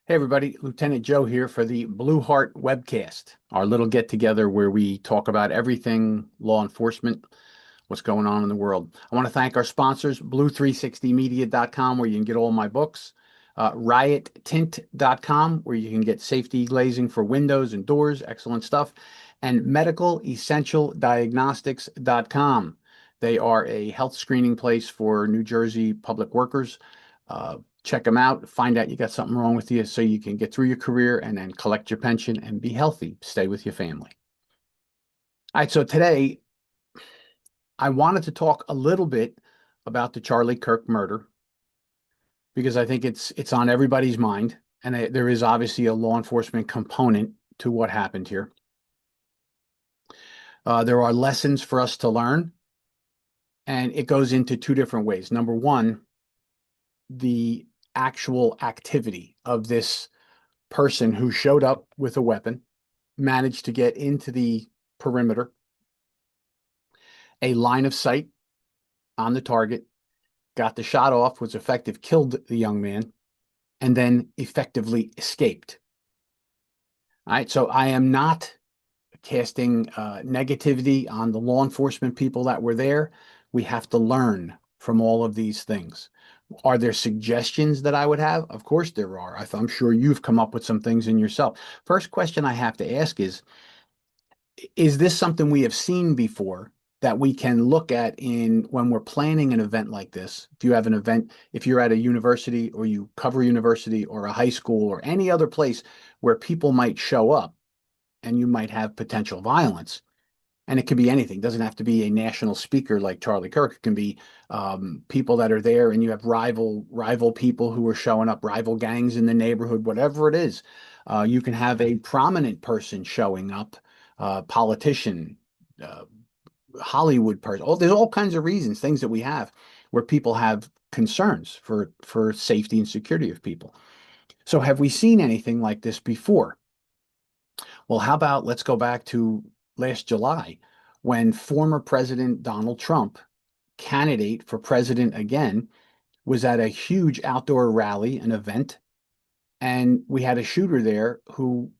Hey everybody, Lieutenant Joe here for the Blue Heart webcast, our little get together where we talk about everything law enforcement, what's going on in the world. I want to thank our sponsors, blue360media.com, where you can get all my books, riottint.com, where you can get safety glazing for windows and doors, excellent stuff, and medicalessentialdiagnostics.com. They are a health screening place for New Jersey public workers. Check them out, find out you got something wrong with you so you can get through your career and then collect your pension and be healthy, stay with your family. All right, so today I wanted to talk a little bit about the Charlie Kirk murder because I think it's on everybody's mind, and there is obviously a law enforcement component to what happened here. There are lessons for us to learn, and it goes into two different ways. Number one, the actual activity of this person who showed up with a weapon, managed to get into the perimeter, a line of sight on the target, got the shot off, was effective, killed the young man, and then effectively escaped. All right, so I am not casting negativity on the law enforcement people that were there. We have to learn from all of these things. Are there suggestions that I would have? Of course there are. I'm sure you've come up with some things in yourself. First question I have to ask is this something we have seen before that we can look at in when we're planning an event like this? If you have an event, if you're at a university or you cover a university or a high school or any other place where people might show up and you might have potential violence, and it could be anything. It doesn't have to be a national speaker like Charlie Kirk. It can be people that are there, and you have rival people who are showing up, rival gangs in the neighborhood, whatever it is. You can have a prominent person showing up, politician, uh, Hollywood person. There's all kinds of reasons, things that we have where people have concerns for safety and security of people. So have we seen anything like this before? Well, how about let's go back to last July when former President Donald Trump, candidate for president again, was at a huge outdoor rally, an event, and we had a shooter there who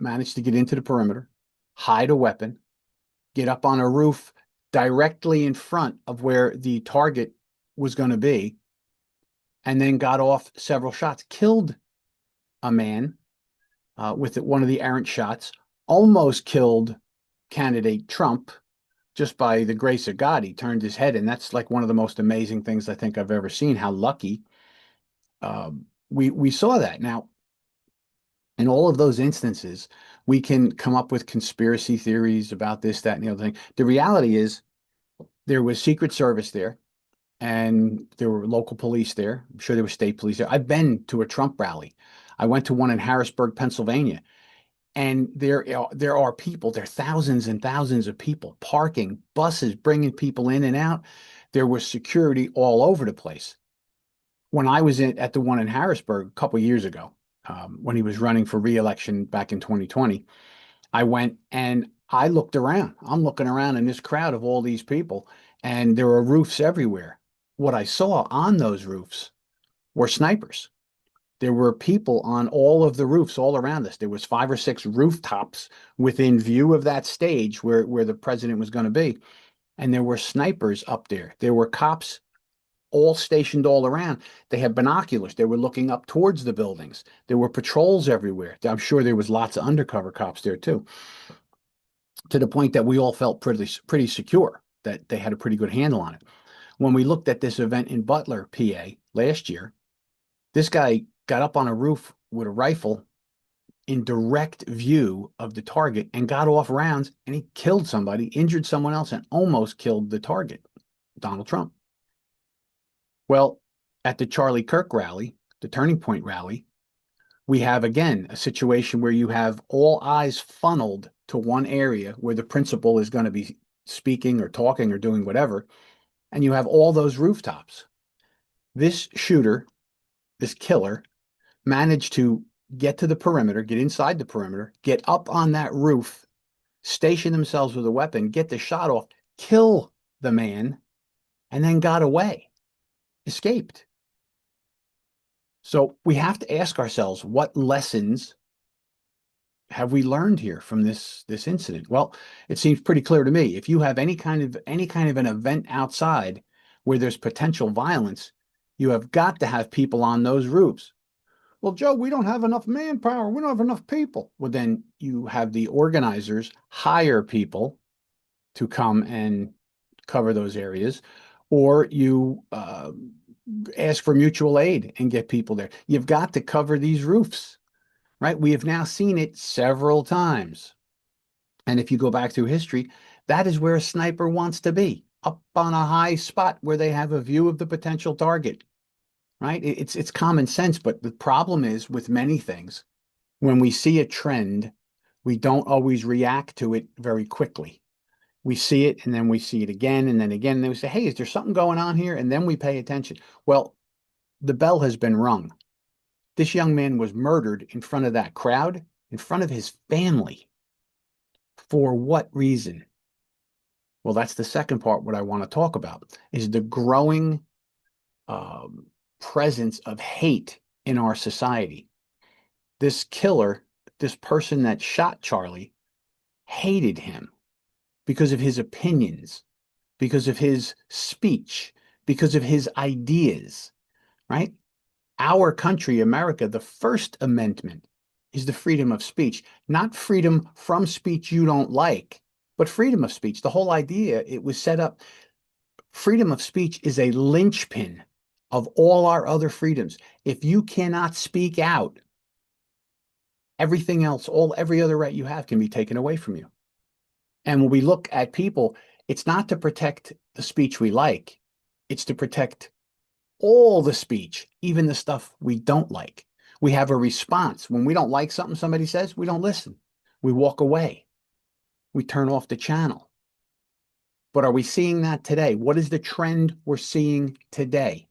managed to get into the perimeter, hide a weapon, get up on a roof directly in front of where the target was going to be, and then got off several shots, killed a man with one of the errant shots, almost killed candidate Trump just by the grace of God. He turned his head, and that's like one of the most amazing things I think I've ever seen. How lucky we saw that. Now, in all of those instances, we can come up with conspiracy theories about this, that, and the other thing. The reality is there was Secret Service there, and there were local police there. I'm sure there were state police there. I've been to a Trump rally. I went to one in Harrisburg, Pennsylvania, and there are people, there are thousands and thousands of people parking, buses, bringing people in and out. There was security all over the place. When I was at the one in Harrisburg a couple of years ago, when he was running for re-election back in 2020, I went and I looked around. I'm looking around in this crowd of all these people, and there are roofs everywhere. What I saw on those roofs were snipers. There were people on all of the roofs all around us. There was 5 or 6 rooftops within view of that stage where the president was going to be. And there were snipers up there. There were cops all stationed all around. They had binoculars. They were looking up towards the buildings. There were patrols everywhere. I'm sure there was lots of undercover cops there too, to the point that we all felt pretty secure that they had a pretty good handle on it. When we looked at this event in Butler, PA last year, this guy got up on a roof with a rifle in direct view of the target and got off rounds, and he killed somebody, injured someone else, and almost killed the target, Donald Trump. Well, at the Charlie Kirk rally, the Turning Point rally, we have again a situation where you have all eyes funneled to one area where the principal is going to be speaking or talking or doing whatever, and you have all those rooftops. This shooter, this killer, managed to get to the perimeter, get inside the perimeter, get up on that roof, station themselves with a weapon, get the shot off, kill the man, and then got away, escaped. So we have to ask ourselves, what lessons have we learned here from this incident? Well, it seems pretty clear to me. If you have any kind of an event outside where there's potential violence, you have got to have people on those roofs. Well, Joe, we don't have enough manpower. We don't have enough people. Well, then you have the organizers hire people to come and cover those areas, or you ask for mutual aid and get people there. You've got to cover these roofs, right? We have now seen it several times. And if you go back through history, that is where a sniper wants to be, up on a high spot where they have a view of the potential target, right? It's common sense, but the problem is with many things, when we see a trend, we don't always react to it very quickly. We see it and then we see it again and then again. And then we say, hey, is there something going on here? And then we pay attention. Well, the bell has been rung. This young man was murdered in front of that crowd, in front of his family. For what reason? Well, that's the second part. What I want to talk about is the growing um, presence of hate in our society. This killer, this person that shot Charlie, hated him because of his opinions, because of his speech, because of his ideas, right? Our country, America, the First Amendment is the freedom of speech, not freedom from speech you don't like, but freedom of speech. The whole idea, it was set up, freedom of speech is a linchpin of all our other freedoms. If you cannot speak out, everything else, every other right you have can be taken away from you. And when we look at people, it's not to protect the speech we like, it's to protect all the speech, even the stuff we don't like. We have a response. When we don't like something somebody says, we don't listen. We walk away. We turn off the channel. But are we seeing that today? What is the trend we're seeing today?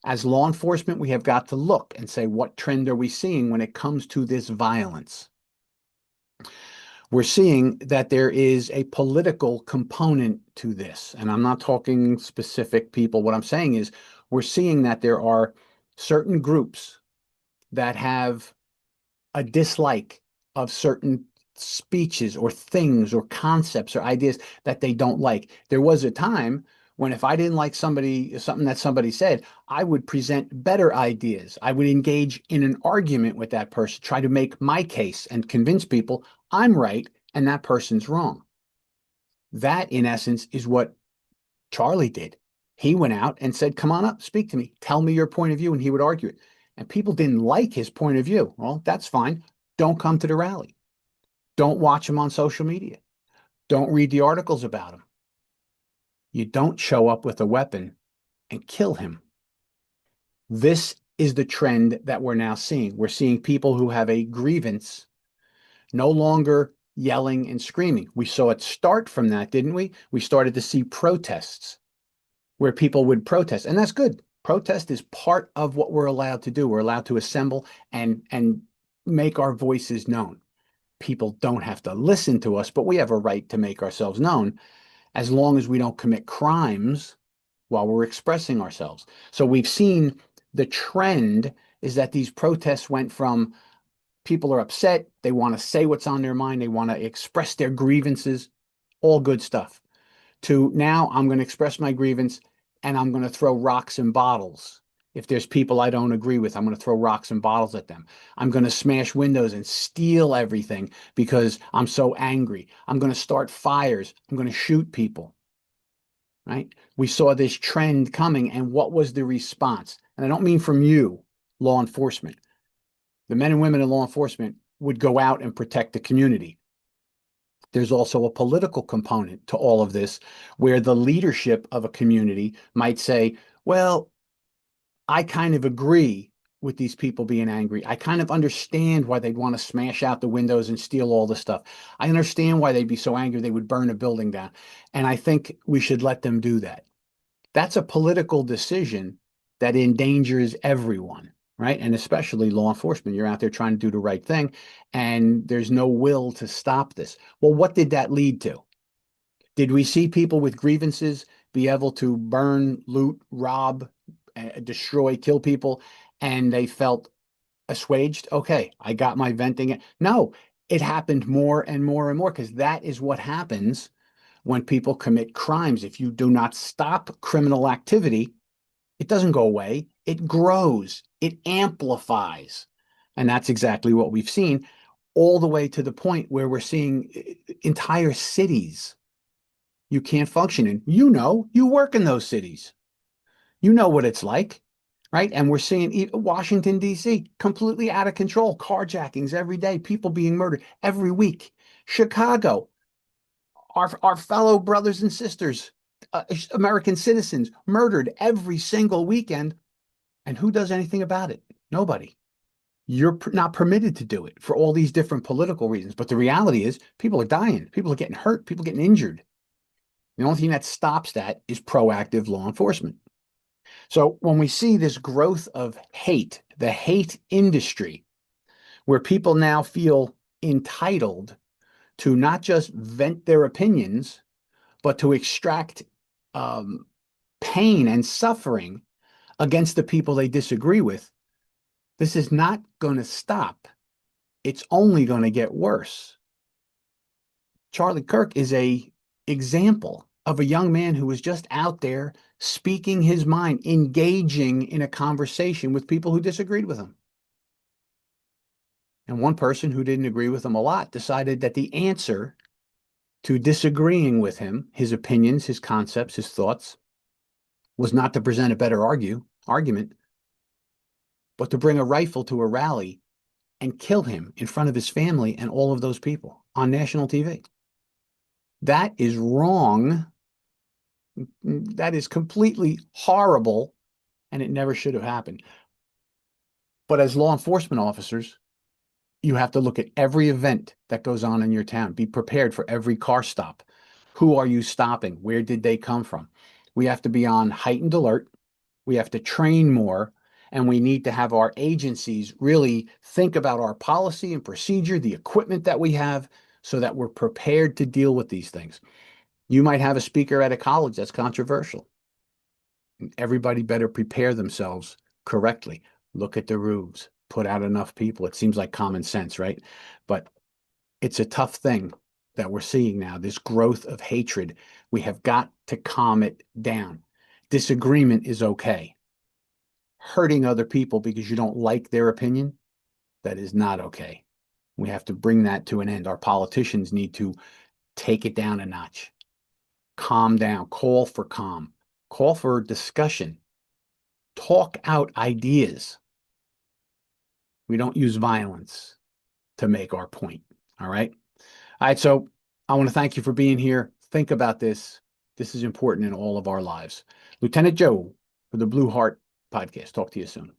As law enforcement, we have got to look and say, what trend are we seeing when it comes to this violence? We're seeing that there is a political component to this. And I'm not talking specific people. What I'm saying is we're seeing that there are certain groups that have a dislike of certain speeches or things or concepts or ideas that they don't like. There was a time when if I didn't like something that somebody said, I would present better ideas. I would engage in an argument with that person, try to make my case and convince people I'm right and that person's wrong. That, in essence, is what Charlie did. He went out and said, come on up, speak to me, tell me your point of view, and he would argue it. And people didn't like his point of view. Well, that's fine. Don't come to the rally. Don't watch him on social media. Don't read the articles about him. You don't show up with a weapon and kill him. This is the trend that we're now seeing. We're seeing people who have a grievance no longer yelling and screaming. We saw it start from that, didn't we? We started to see protests where people would protest, and that's good. Protest is part of what we're allowed to do. We're allowed to assemble and make our voices known. People don't have to listen to us, but we have a right to make ourselves known as long as we don't commit crimes while we're expressing ourselves. So we've seen the trend is that these protests went from people are upset, they want to say what's on their mind, they want to express their grievances, all good stuff, to now I'm going to express my grievance and I'm going to throw rocks and bottles. If there's people I don't agree with, I'm going to throw rocks and bottles at them. I'm going to smash windows and steal everything because I'm so angry. I'm going to start fires. I'm going to shoot people, right? We saw this trend coming, and what was the response? And I don't mean from you, law enforcement. The men and women in law enforcement would go out and protect the community. There's also a political component to all of this where the leadership of a community might say, well, I kind of agree with these people being angry. I kind of understand why they'd want to smash out the windows and steal all the stuff. I understand why they'd be so angry they would burn a building down. And I think we should let them do that. That's a political decision that endangers everyone, right? And especially law enforcement. You're out there trying to do the right thing, and there's no will to stop this. Well, what did that lead to? Did we see people with grievances be able to burn, loot, rob, destroy, kill people, and they felt assuaged. Okay, I got my venting. No, it happened more and more and more because that is what happens when people commit crimes. If you do not stop criminal activity, it doesn't go away. It grows, it amplifies. And that's exactly what we've seen all the way to the point where we're seeing entire cities you can't function in. You work in those cities. You know what it's like, right? And we're seeing Washington, D.C., completely out of control, carjackings every day, people being murdered every week. Chicago, our fellow brothers and sisters, American citizens, murdered every single weekend. And who does anything about it? Nobody. You're not permitted to do it for all these different political reasons. But the reality is, people are dying, people are getting hurt, people getting injured. The only thing that stops that is proactive law enforcement. So when we see this growth of hate, the hate industry, where people now feel entitled to not just vent their opinions, but to extract um, pain and suffering against the people they disagree with, this is not going to stop. It's only going to get worse. Charlie Kirk is a example of a young man who was just out there speaking his mind, engaging in a conversation with people who disagreed with him. And one person who didn't agree with him a lot decided that the answer to disagreeing with him, his opinions, his concepts, his thoughts, was not to present a better argument, but to bring a rifle to a rally and kill him in front of his family and all of those people on national TV. That is wrong. That is completely horrible, and it never should have happened. But as law enforcement officers, you have to look at every event that goes on in your town. Be prepared for every car stop. Who are you stopping? Where did they come from? We have to be on heightened alert. We have to train more, and we need to have our agencies really think about our policy and procedure, the equipment that we have, so that we're prepared to deal with these things. You might have a speaker at a college that's controversial. Everybody better prepare themselves correctly. Look at the roofs, put out enough people. It seems like common sense, right? But it's a tough thing that we're seeing now, this growth of hatred. We have got to calm it down. Disagreement is okay. Hurting other people because you don't like their opinion, that is not okay. We have to bring that to an end. Our politicians need to take it down a notch. Calm down, call for calm, call for discussion, talk out ideas. We don't use violence to make our point. All right. All right. So I want to thank you for being here. Think about this. This is important in all of our lives. Lieutenant Joe for the Blue Heart Podcast. Talk to you soon.